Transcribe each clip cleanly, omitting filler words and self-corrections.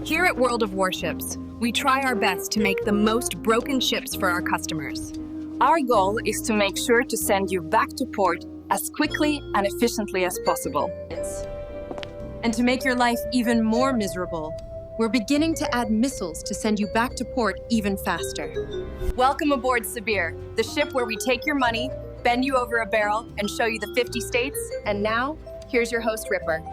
Here at World of Warships, we try our best to make the most broken ships for our customers. Our goal is to make sure to send you back to port as quickly and efficiently as possible. And to make your life even more miserable, we're beginning to add missiles to send you back to port even faster. Welcome aboard Sibir, the ship where we take your money, bend you over a barrel, and show you the 50 states. And now, here's your host, Ripper.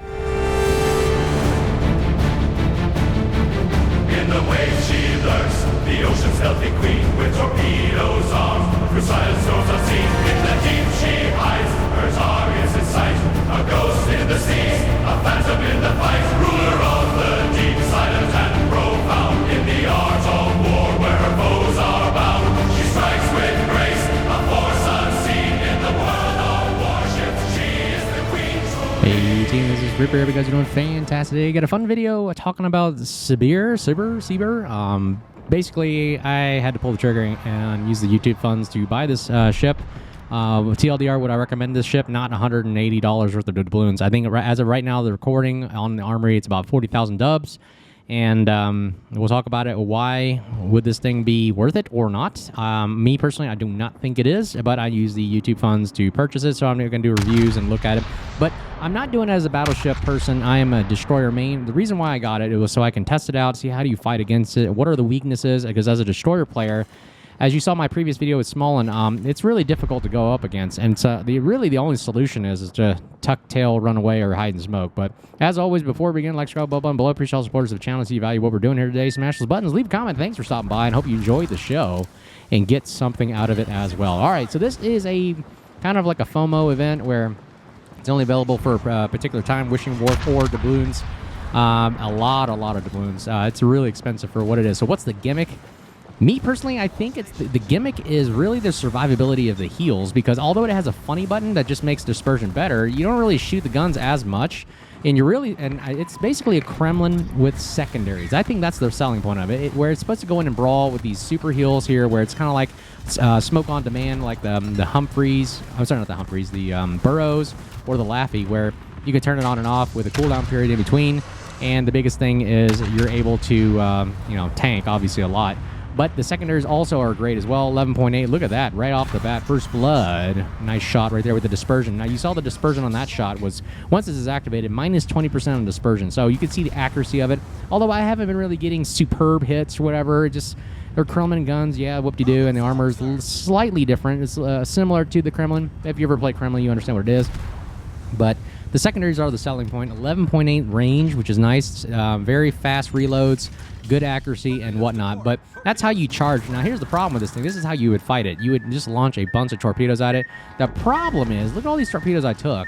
In the waves she lurks, the ocean's healthy queen, with torpedoes armed, through silent storms unseen. In the deep she hides, her target's in sight, a ghost in the seas, a phantom in the fight, ruler of the deep, silent and profound, in the art of war where her foes are bound. She strikes with grace, a force unseen, in the world of warships, she is the queen. Hey team, this is Ripper. You guys are doing fantastic today. Got a fun video talking about Sibir. Basically, I had to pull the trigger and use the YouTube funds to buy this ship. TLDR, would I recommend this ship? Not $180 worth of doubloons. I think as of right now, the recording on the Armory, it's about 40,000 dubs. And we'll talk about it. Why would this thing be worth it or not? Me personally, I do not think it is, but I use the YouTube funds to purchase it, so I'm going to do reviews and look at it. But I'm not doing it as a battleship person. I am a destroyer main. The reason why I got it was so I can test it out, see how do you fight against it, what are the weaknesses, because as a destroyer player, as you saw in my previous video with Smolin, it's really difficult to go up against, and so really the only solution is to tuck tail, run away, or hide and smoke. But as always, before we begin, like, subscribe, button below. Appreciate all supporters of the channel. See you value what we're doing here today. Smash those buttons, leave a comment. Thanks for stopping by, and hope you enjoyed the show and get something out of it as well. All right, so this is a kind of like a FOMO event where it's only available for a particular time. Wishing War 4 doubloons, a lot of doubloons. It's really expensive for what it is. So what's the gimmick? Me personally, I think it's the gimmick is really the survivability of the heals, because although it has a funny button that just makes dispersion better, you don't really shoot the guns as much, and it's basically a Kremlin with secondaries. I think that's the selling point of it, where it's supposed to go in and brawl with these super heals here, where it's kind of like smoke on demand, like the Humphreys. I'm sorry, not the Humphreys, the Burrows or the Laffy, where you can turn it on and off with a cooldown period in between. And the biggest thing is you're able to tank obviously a lot. But the secondaries also are great as well. 11.8. Look at that. Right off the bat. First blood. Nice shot right there with the dispersion. Now, you saw the dispersion on that shot was, once this is activated, minus 20% on dispersion. So you can see the accuracy of it. Although I haven't been really getting superb hits or whatever. They're Kremlin guns. Yeah, whoop-de-doo. And the armor is slightly different. It's similar to the Kremlin. If you ever played Kremlin, you understand what it is. But the secondaries are the selling point. 11.8 range, which is nice. Very fast reloads, good accuracy, and whatnot. But that's how you charge. Now, here's the problem with this thing. This is how you would fight it. You would just launch a bunch of torpedoes at it. The problem is, look at all these torpedoes I took.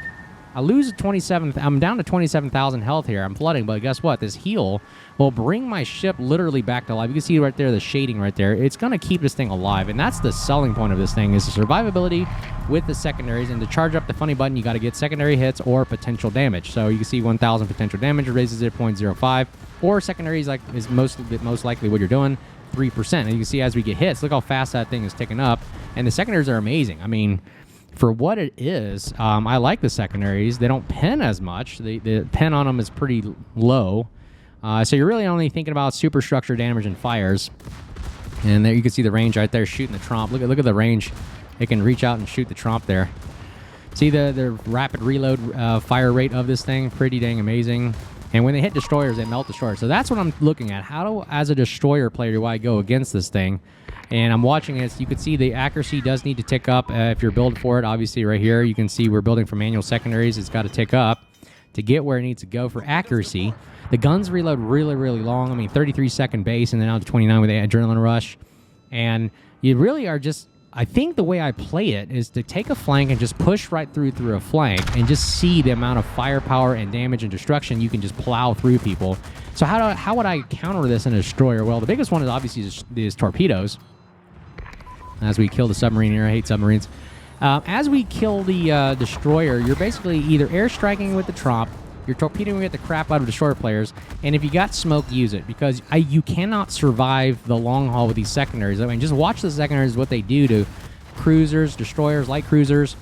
I lose 27. I'm down to 27,000 health here. I'm flooding, but guess what? This heal will bring my ship literally back to life. You can see right there the shading right there. It's going to keep this thing alive, and that's the selling point of this thing, is the survivability with the secondaries. And to charge up the funny button, you got to get secondary hits or potential damage. So you can see 1,000 potential damage, raises it 0.05, or secondaries is most likely what you're doing, 3%. And you can see as we get hits, look how fast that thing is ticking up. And the secondaries are amazing. I mean, for what it is, I like the secondaries. They don't pen as much. The pen on them is pretty low. So you're really only thinking about superstructure damage and fires. And there you can see the range right there, shooting the tromp. Look at the range. It can reach out and shoot the tromp there. See the rapid reload fire rate of this thing? Pretty dang amazing. And when they hit destroyers, they melt destroyers. So that's what I'm looking at. As a destroyer player, do I go against this thing? And I'm watching it. You can see the accuracy does need to tick up if you're building for it. Obviously, right here, you can see we're building for manual secondaries. It's got to tick up to get where it needs to go for accuracy. The guns reload really, really long. I mean, 33-second base, and then out to 29 with the adrenaline rush. And you really are just... I think the way I play it is to take a flank and just push right through a flank and just see the amount of firepower and damage and destruction you can just plow through people. So how would I counter this in a destroyer? Well, the biggest one is obviously these torpedoes. As we kill the submarine here, I hate submarines. As we kill the destroyer, you're basically either airstriking with the Tromp, you're torpedoing the crap out of destroyer players, and if you got smoke, use it, because you cannot survive the long haul with these secondaries. I mean, just watch the secondaries, what they do to cruisers, destroyers, light cruisers.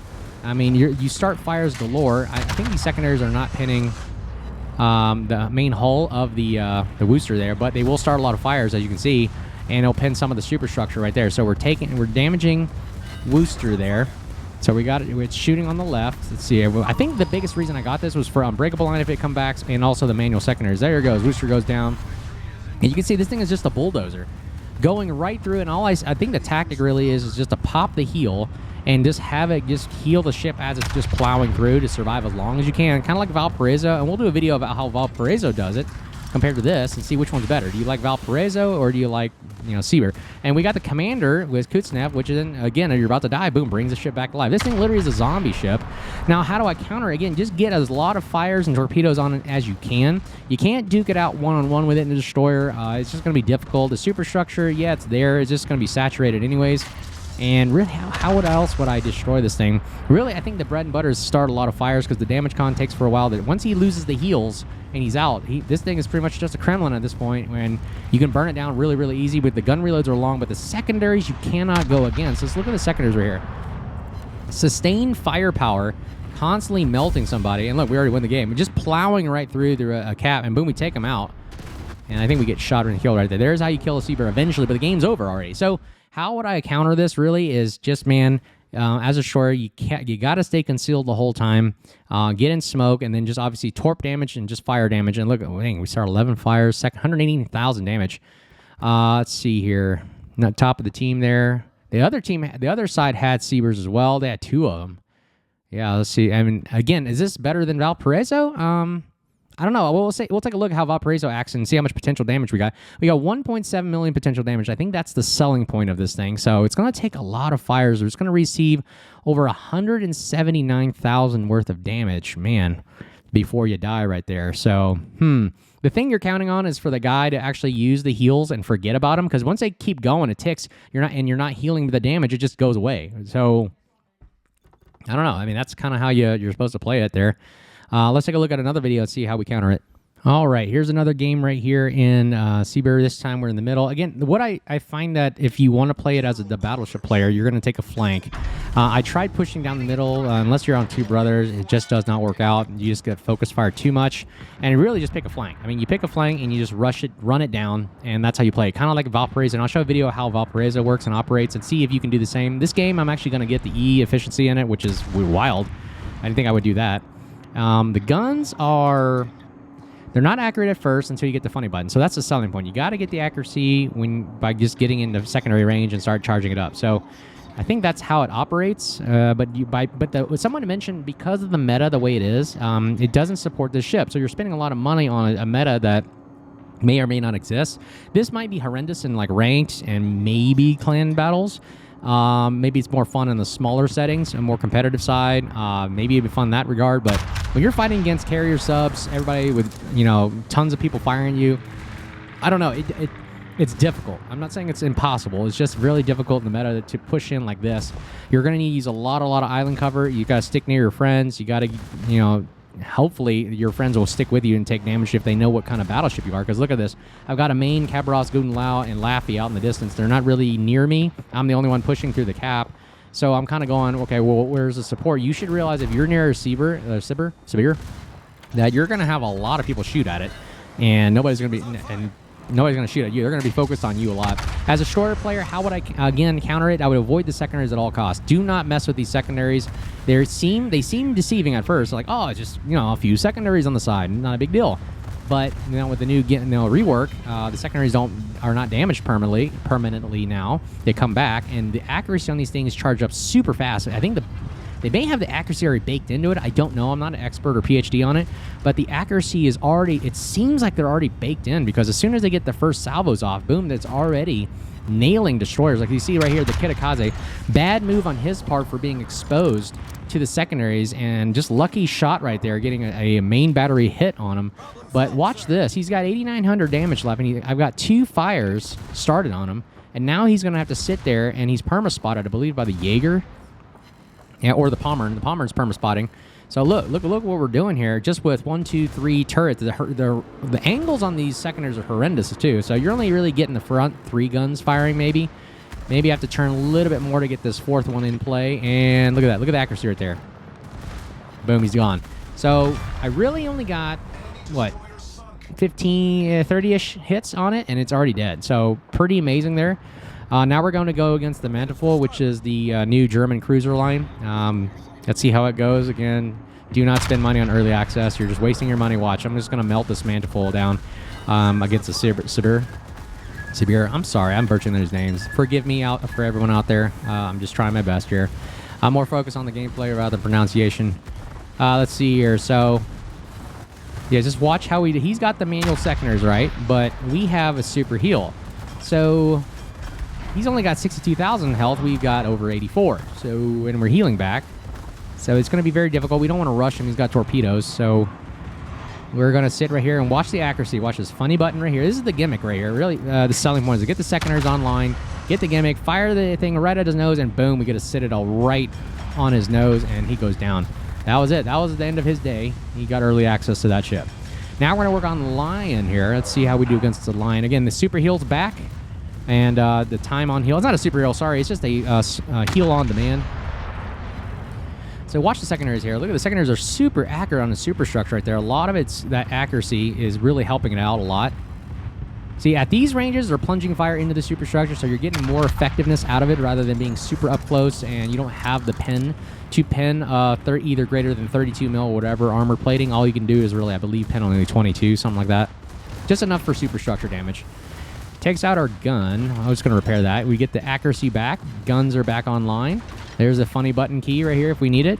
I mean, you start fires galore. I think these secondaries are not pinning the main hull of the Worcester there, but they will start a lot of fires, as you can see, and it'll pin some of the superstructure right there. So we're damaging Worcester there. So we got it. It's shooting on the left. Let's see. I think the biggest reason I got this was for unbreakable line if it comes back, and also the manual secondaries. There it goes. Worcester goes down. And you can see this thing is just a bulldozer going right through. And I think the tactic really is just to pop the heel and just have it just heal the ship as it's just plowing through to survive as long as you can. Kind of like Valparaiso. And we'll do a video about how Valparaiso does it compared to this and see which one's better. Do you like Valparaiso or do you like, Sibir? And we got the commander with Kuznetsov, which is, again, you're about to die, boom, brings the ship back to life. This thing literally is a zombie ship. Now, how do I counter it? Again, just get as a lot of fires and torpedoes on it as you can. You can't duke it out one-on-one with it in the destroyer. It's just going to be difficult. The superstructure, yeah, it's there. It's just going to be saturated anyways. And really, how else would I destroy this thing? Really, I think the bread and butter is start a lot of fires because the damage con takes for a while. That once he loses the heals and he's out, this thing is pretty much just a Kremlin at this point, and you can burn it down really, really easy. But the gun reloads are long, but the secondaries you cannot go against. Let's look at the secondaries right here. Sustained firepower, constantly melting somebody, and look, we already win the game. We're just plowing right through a cap, and boom, we take them out. And I think we get shot and killed right there. There's how you kill a Sibir eventually, but the game's over already. So how would I counter this? Really is just, man, as a destroyer, you got to stay concealed the whole time, get in smoke, and then just obviously torp damage and just fire damage. And look, dang, we start 11 fires, 118,000 damage. Let's see here, not top of the team there. The other side had Sibirs as well. They had 2 of them. Yeah, let's see. I mean, again, is this better than Valparaiso? I don't know. We'll take a look at how Valparaiso acts and see how much potential damage we got. We got 1.7 million potential damage. I think that's the selling point of this thing. So it's going to take a lot of fires. It's going to receive over 179,000 worth of damage, man, before you die right there. So, the thing you're counting on is for the guy to actually use the heals and forget about them, because once they keep going, it ticks. You're not healing the damage. It just goes away. So I don't know. I mean, that's kind of how you're supposed to play it there. Let's take a look at another video and see how we counter it. All right, here's another game right here in Sibir. This time we're in the middle. Again, what I find that if you want to play it as the battleship player, you're going to take a flank. I tried pushing down the middle. Unless you're on 2 brothers, it just does not work out. You just get focus fire too much, and really just pick a flank. I mean, you pick a flank and you just rush it, run it down, and that's how you play it. Kind of like Valparaiso, and I'll show a video of how Valparaiso works and operates and see if you can do the same. This game, I'm actually going to get the E efficiency in it, which is wild. I didn't think I would do that. The guns are... They're not accurate at first until you get the funny button. So that's the selling point. You got to get the accuracy by just getting into secondary range and start charging it up. So I think that's how it operates. But someone mentioned because of the meta the way it is, it doesn't support this ship. So you're spending a lot of money on a meta that may or may not exist. This might be horrendous in like ranked and maybe clan battles. Maybe it's more fun in the smaller settings, a more competitive side. Maybe it'd be fun in that regard, but when you're fighting against carrier subs, everybody with, tons of people firing you, I don't know, it's difficult. I'm not saying it's impossible. It's just really difficult in the meta to push in like this. You're going to need to use a lot of island cover. You got to stick near your friends. You got to, hopefully your friends will stick with you and take damage if they know what kind of battleship you are. Because look at this. I've got a main, Cabros, Gudenlau, and Laffy out in the distance. They're not really near me. I'm the only one pushing through the cap. So I'm kind of going, okay, well, where's the support? You should realize if you're near a Sibir, that you're going to have a lot of people shoot at it. And nobody's going to shoot at you. They're going to be focused on you a lot. As a shorter player, how would I, again, counter it? I would avoid the secondaries at all costs. Do not mess with these secondaries. They seem deceiving at first. Like, oh, it's just, a few secondaries on the side. Not a big deal. But, with the new rework, the secondaries are not damaged permanently now. They come back, and the accuracy on these things charge up super fast. I think they may have the accuracy already baked into it. I don't know. I'm not an expert or PhD on it. But the accuracy is already... It seems like they're already baked in, because as soon as they get the first salvos off, boom, that's already nailing destroyers. Like you see right here, the Kitakaze. Bad move on his part for being exposed to the secondaries, and just lucky shot right there, getting a main battery hit on him. But watch this. He's got 8,900 damage left, and I've got 2 fires started on him. And now he's going to have to sit there, and he's perma-spotted, I believe, by the Jaeger. Yeah, or the Pommern. The Pommern's perma-spotting. So look what we're doing here. Just with 1, 2, 3 turrets, the angles on these secondaries are horrendous too. So you're only really getting the front 3 guns firing maybe. Maybe you have to turn a little bit more to get this 4th one in play. And look at that. Look at the accuracy right there. Boom, he's gone. So I really only got what, 15, 30-ish hits on it, and it's already dead. So pretty amazing there. Now we're going to go against the Manticore, which is the new German cruiser line. Let's see how it goes. Again, do not spend money on early access. You're just wasting your money. Watch, I'm just going to melt this Manticore down against the Sibir. I'm sorry, I'm butchering those names. Forgive me out for everyone out there. I'm just trying my best here. I'm more focused on the gameplay rather than pronunciation. Let's see here. So, yeah, just watch how he's got the manual secondaries, right? But we have a super heal. So, he's only got 62,000 health. We've got over 84. So, and we're healing back. So, it's going to be very difficult. We don't want to rush him. He's got torpedoes. So, we're going to sit right here and watch the accuracy. Watch this funny button right here. This is the gimmick right here. Really, the selling point is to get the secondaries online, get the gimmick, fire the thing right at his nose, and boom, we get a Citadel right on his nose, and he goes down. That was it. That was the end of his day. He got early access to that ship. Now we're going to work on Lion here. Let's see how we do against the Lion. Again, the super heal's back, and the time on heal. It's not a super heal, sorry. It's just a heal on demand. So watch the secondaries here. Look at the secondaries are super accurate on the superstructure right there. A lot of that accuracy is really helping it out a lot. See, at these ranges, they're plunging fire into the superstructure, so you're getting more effectiveness out of it rather than being super up close, and you don't have the pen to pen either greater than 32 mil or whatever armor plating. All you can do is really, I believe, pen only 22, something like that. Just enough for superstructure damage. Takes out our gun. I was going to repair that. We get the accuracy back. Guns are back online. There's a funny button key right here if we need it.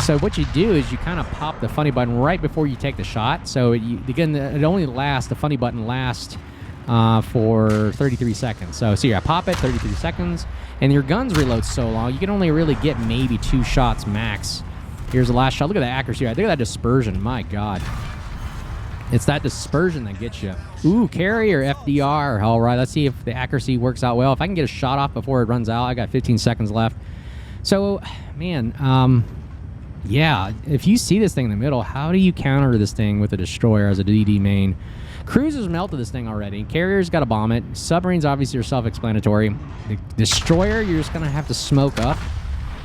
So what you do is you kind of pop the funny button right before you take the shot. So again, it only lasts, the funny button lasts for 33 seconds. So see, I pop it, 33 seconds, and your guns reload so long, you can only really get maybe 2 shots max. Here's the last shot. Look at the accuracy. Look at that dispersion. My God. It's that dispersion that gets you. Ooh, carrier FDR. All right, let's see if the accuracy works out well. If I can get a shot off before it runs out, I got 15 seconds left. So, man, yeah, if you see this thing in the middle, how do you counter this thing with a destroyer as a DD main? Cruisers melted this thing already. Carriers got to bomb it. Submarines obviously are self-explanatory. The destroyer, you're just going to have to smoke up.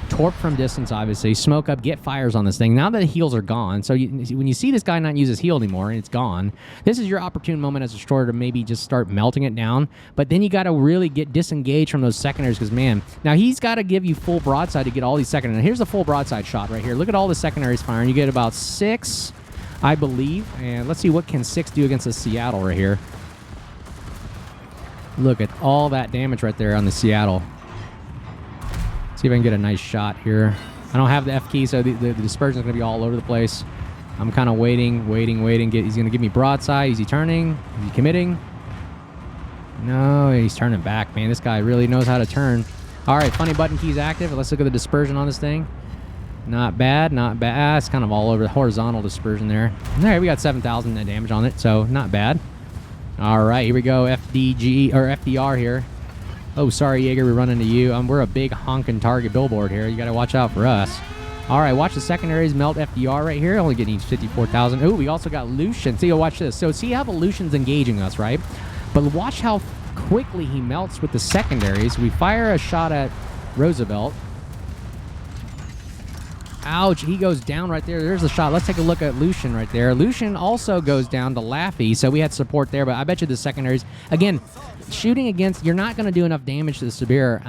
Torp from distance, obviously. Smoke up, get fires on this thing. Now that the heals are gone, so when you see this guy not use his heal anymore and it's gone, this is your opportune moment as a destroyer to maybe just start melting it down. But then you got to really get disengaged from those secondaries because, man, now he's got to give you full broadside to get all these secondaries. Now, here's the full broadside shot right here. Look at all the secondaries firing. You get about 6, I believe. And let's see what can 6 do against the Seattle right here. Look at all that damage right there on the Seattle. See if I can get a nice shot here. I don't have the F key, so the dispersion is going to be all over the place. I'm kind of waiting. He's going to give me broadside. Is he turning? Is he committing? No, he's turning back, man. This guy really knows how to turn. All right, funny button key's active. Let's look at the dispersion on this thing. Not bad, not bad. It's kind of all over the horizontal dispersion there. All right, we got 7,000 net damage on it, so not bad. All right, here we go. FDG or FDR here. Oh, sorry, Jaeger, we're running to you. We're a big honking target billboard here. You got to watch out for us. All right, watch the secondaries melt FDR right here. Only getting 54,000. Oh, we also got Lucian. See, watch this. So see how the Lucian's engaging us, right? But watch how quickly he melts with the secondaries. We fire a shot at Roosevelt. Ouch, he goes down right there. There's the shot. Let's take a look at Lucian right there. Lucian also goes down to Laffy, so we had support there, but I bet you the secondaries, again, shooting against, you're not going to do enough damage to the Sibir,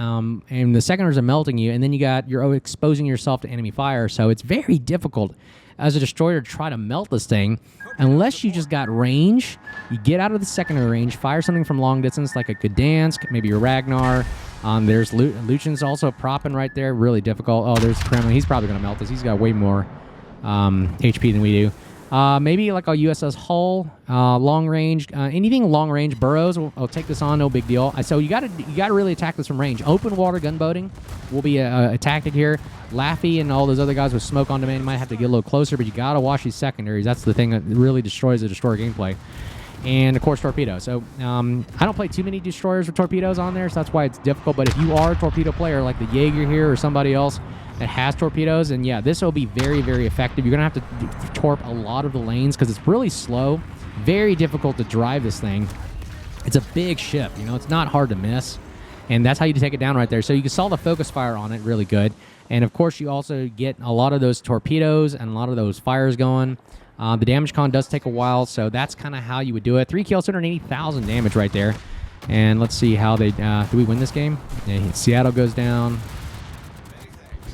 and the secondaries are melting you, and then you're exposing yourself to enemy fire, so it's very difficult as a destroyer to try to melt this thing unless you just got range. You get out of the secondary range, fire something from long distance like a Gdansk, maybe a Ragnar. There's Lucian's also propping right there, really difficult. Oh, there's Kremlin. He's probably going to melt us. He's got way more HP than we do. Maybe like a USS Hull, long range, anything long range. Burrows, I'll take this on, no big deal. So you got to really attack this from range. Open water gunboating will be a tactic here. Laffy and all those other guys with smoke on demand might have to get a little closer, but you got to watch these secondaries. That's the thing that really destroys the destroyer gameplay. And of course, torpedo. So I don't play too many destroyers with torpedoes on there, so that's why it's difficult. But if you are a torpedo player like the Jaeger here or somebody else that has torpedoes, and yeah, this will be very, very effective. You're going to have to torp a lot of the lanes because it's really slow. Very difficult to drive this thing. It's a big ship, you know, it's not hard to miss. And that's how you take it down right there. So you can saw the focus fire on it really good. And of course, you also get a lot of those torpedoes and a lot of those fires going. The damage con does take a while, so that's kind of how you would do it. 3 kills, 280,000 damage right there. And let's see how they... do we win this game? Yeah, Seattle goes down.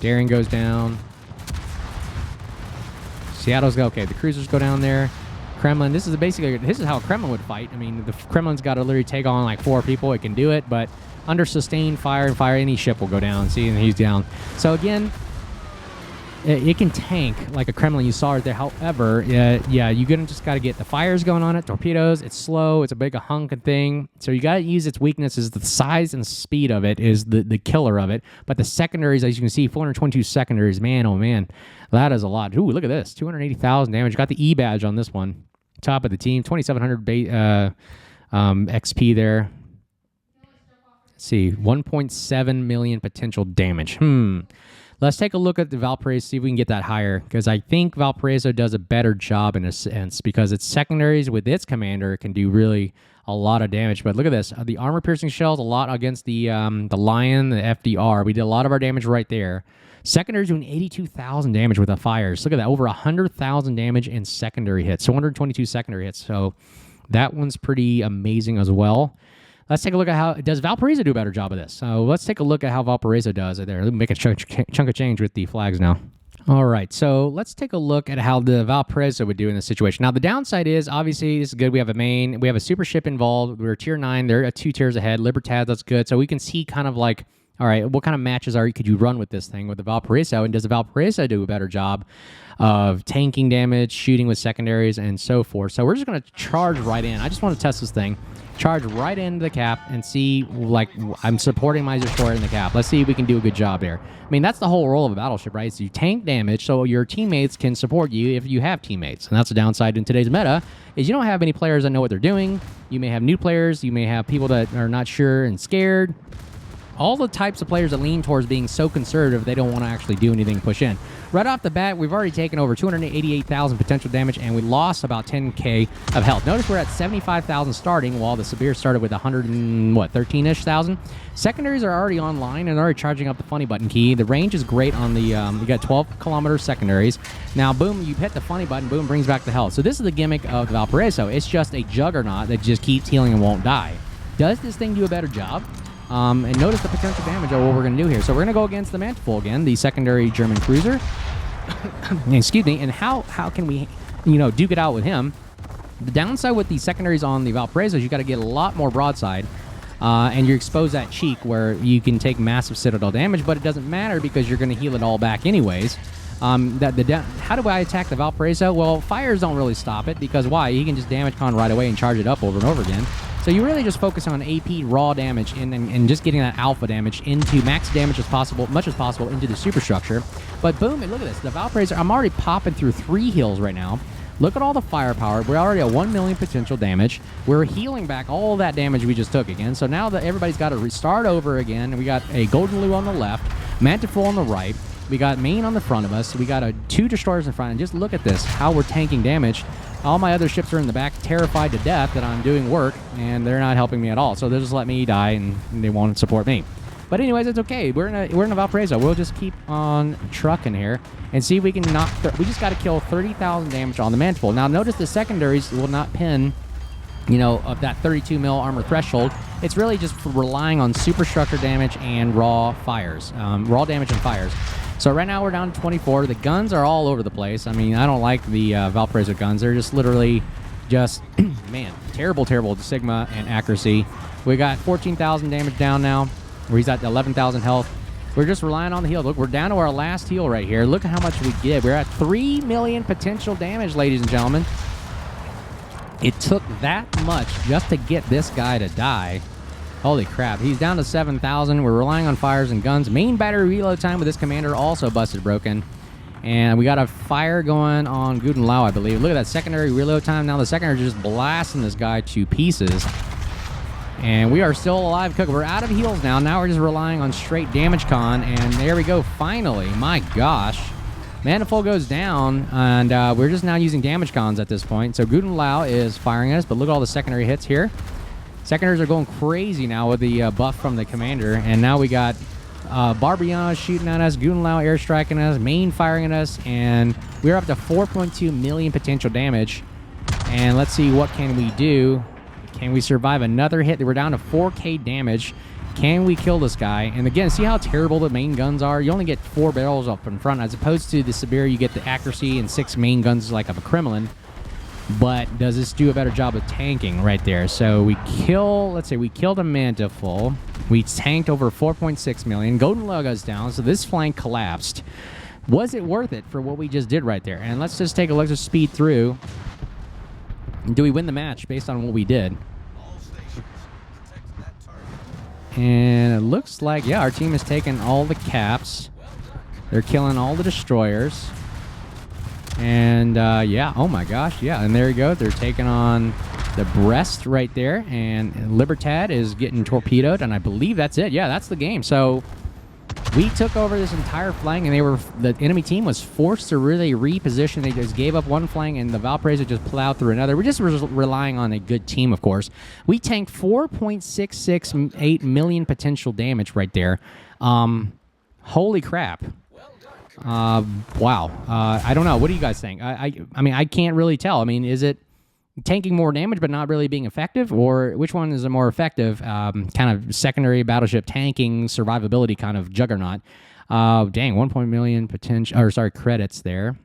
Daring goes down. Seattle's go... Okay, the cruisers go down there. Kremlin, this is how a Kremlin would fight. I mean, the Kremlin's got to literally take on like 4 people. It can do it, but under sustained fire and fire, any ship will go down. See, and he's down. So again... It can tank like a Kremlin you saw right there. However, yeah, you're gonna just got to get the fires going on it, torpedoes. It's slow. It's a big hunking thing. So you got to use its weaknesses. The size and speed of it is the killer of it. But the secondaries, as you can see, 422 secondaries. Man, oh man, that is a lot. Ooh, look at this, 280,000 damage. Got the E badge on this one. Top of the team, 2,700 XP there. Let's see, 1.7 million potential damage. Let's take a look at the Valparaiso, see if we can get that higher, because I think Valparaiso does a better job in a sense, because its secondaries with its commander can do really a lot of damage. But look at this. The armor-piercing shells, a lot against the Lion, the FDR. We did a lot of our damage right there. Secondaries doing 82,000 damage with the fires. Look at that. Over 100,000 damage in secondary hits. So 122 secondary hits. So that one's pretty amazing as well. Let's take a look at how... Does Valparaiso do a better job of this? So let's take a look at how Valparaiso does it there. Let me make a chunk of change with the flags now. All right, so let's take a look at how the Valparaiso would do in this situation. Now, the downside is, obviously, this is good. We have a main. We have a super ship involved. We're tier 9. They're 2 tiers ahead. Libertad, that's good. So we can see kind of like, all right, what kind of matches could you run with this thing with the Valparaiso? And does the Valparaiso do a better job of tanking damage, shooting with secondaries, and so forth? So we're just going to charge right in. I just want to test this thing. Charge right into the cap and see, like, I'm supporting my destroyer in the cap. Let's see if we can do a good job there. I mean, that's the whole role of a battleship, right? So you tank damage so your teammates can support you if you have teammates. And that's the downside in today's meta, is you don't have any players that know what they're doing. You may have new players. You may have people that are not sure and scared. All the types of players that lean towards being so conservative, they don't want to actually do anything, push in. Right off the bat, we've already taken over 288,000 potential damage, and we lost about 10k of health. Notice we're at 75,000 starting, while the Sibir started with 113-ish thousand. Secondaries are already online and already charging up the funny button key. The range is great on the, you got 12-kilometer secondaries. Now, boom, you hit the funny button, boom, brings back the health. So this is the gimmick of the Valparaiso. It's just a Juggernaut that just keeps healing and won't die. Does this thing do a better job? And notice the potential damage of what we're going to do here. So we're going to go against the Mantifull again, the secondary German cruiser. Excuse me. And how can we, duke it out with him? The downside with the secondaries on the Valparaiso is you got to get a lot more broadside, and you expose that cheek where you can take massive citadel damage, but it doesn't matter because you're going to heal it all back anyways. How do I attack the Valparaiso? Well, fires don't really stop it, because why? He can just damage con right away and charge it up over and over again. So you really just focus on AP raw damage and just getting that alpha damage into max damage as possible, much as possible, into the superstructure. But boom, and look at this. The Valparaiso, I'm already popping through 3 heals right now. Look at all the firepower. We're already at 1 million potential damage. We're healing back all that damage we just took again. So now that everybody's got to restart over again, we got a Golden Lou on the left, Mantifull on the right. We got Main on the front of us. We got 2 destroyers in front. And just look at this, how we're tanking damage. All my other ships are in the back, terrified to death that I'm doing work, and they're not helping me at all. So they'll just let me die, and they won't support me. But anyways, it's okay. We're in a Valparaiso. We'll just keep on trucking here and see if we can knock... we just got to kill 30,000 damage on the Mantifull. Now, notice the secondaries will not pin, of that 32 mil armor threshold. It's really just relying on superstructure damage and raw fires. Raw damage and fires. So right now we're down to 24. The guns are all over the place. I mean, I don't like the Valparaiso guns. They're just literally man, terrible Sigma and accuracy. We got 14,000 damage down now, where he's at 11,000 health. We're just relying on the heal. Look, we're down to our last heal right here. Look at how much we get. We're at 3 million potential damage, ladies and gentlemen. It took that much just to get this guy to die. Holy crap. He's down to 7,000. We're relying on fires and guns. Main battery reload time with this commander also busted broken. And we got a fire going on Guten Lao, I believe. Look at that secondary reload time. Now the secondary is just blasting this guy to pieces. And we are still alive. We're out of heals now. Now we're just relying on straight damage con. And there we go. Finally. My gosh. Mantifull goes down. And we're just now using damage cons at this point. So Guten Lao is firing us. But look at all the secondary hits here. Secondaries are going crazy now with the buff from the commander. And now we got Barbiana shooting at us, Gunlao airstriking us, main firing at us, and we're up to 4.2 million potential damage. And let's see, what can we do? Can we survive another hit? We're down to 4k damage. Can we kill this guy? And again, see how terrible the main guns are? You only get 4 barrels up in front, as opposed to the Sibir, you get the accuracy and 6 main guns like of a Kremlin. But does this do a better job of tanking right there? So we kill, let's say we killed a Mantiful. We tanked over 4.6 million. Golden Lug goes down, so this flank collapsed. Was it worth it for what we just did right there? And let's just take a look, just speed through. Do we win the match based on what we did? And it looks like, yeah, our team has taken all the caps. They're killing all the destroyers. And, yeah, oh my gosh, yeah. And there you go. They're taking on the Brest right there. And Libertad is getting torpedoed. And I believe that's it. Yeah, that's the game. So we took over this entire flank, and the enemy team was forced to really reposition. They just gave up one flank, and the Valparaiso just plowed through another. We're just relying on a good team, of course. We tanked 4.668 million potential damage right there. Holy crap. Wow. I don't know. What do you guys think? I mean, I can't really tell. I mean, is it tanking more damage but not really being effective, or which one is a more effective kind of secondary battleship tanking survivability kind of juggernaut? Dang, 1 million potential, or sorry, credits there.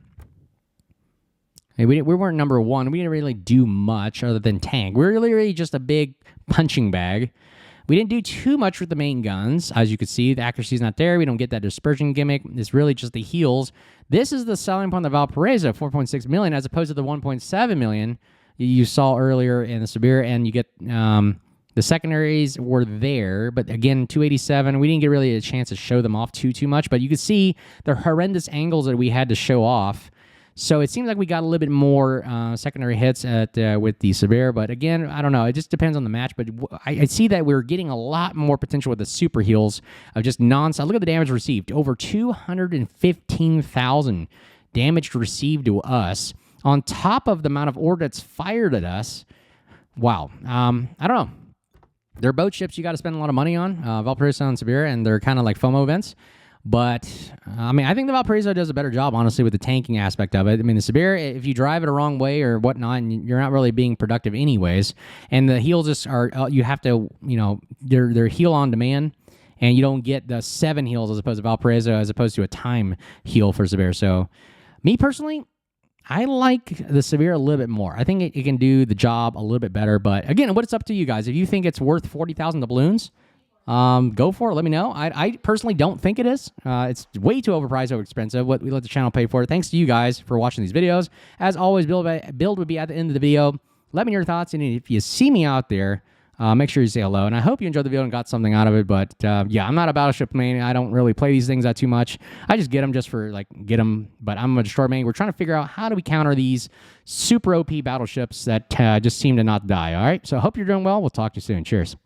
Hey, we weren't number one. We didn't really do much other than tank. We're really just a big punching bag. We didn't do too much with the main guns. As you can see, the accuracy's not there. We don't get that dispersion gimmick. It's really just the heals. This is the selling point of the Valparaiso, 4.6 million, as opposed to the 1.7 million you saw earlier in the Sibir, and you get the secondaries were there, but again, 287, we didn't get really a chance to show them off too much, but you could see the horrendous angles that we had to show off. So it seems like we got a little bit more secondary hits with the Sibir, but again, I don't know. It just depends on the match, but I see that we're getting a lot more potential with the super heals of just nonstop. Look at the damage received. Over 215,000 damage received to us, on top of the amount of ore that's fired at us. Wow. I don't know. They're boat ships you got to spend a lot of money on, Valparaiso and Sibir, and they're kind of like FOMO events. But, I mean, I think the Valparaiso does a better job, honestly, with the tanking aspect of it. I mean, the Sibir, if you drive it a wrong way or whatnot, you're not really being productive anyways. And the heals just are, you have to, you know, they're heal on demand, and you don't get the 7 heals as opposed to Valparaiso, as opposed to a time heal for Sibir. So, me personally, I like the Sibir a little bit more. I think it can do the job a little bit better. But again, what's up to you guys? If you think it's worth 40,000 doubloons, go for it. Let me know. I personally don't think it is. It's way too overpriced, expensive. What we let the channel pay for. Thanks to you guys for watching these videos. As always, build would be at the end of the video. Let me know your thoughts, and if you see me out there, make sure you say hello. And I hope you enjoyed the video and got something out of it. But yeah, I'm not a battleship main. I don't really play these things out too much. I just get them just for like get them. But I'm a destroyer main. We're trying to figure out how do we counter these super OP battleships that just seem to not die. All right. So I hope you're doing well. We'll talk to you soon. Cheers.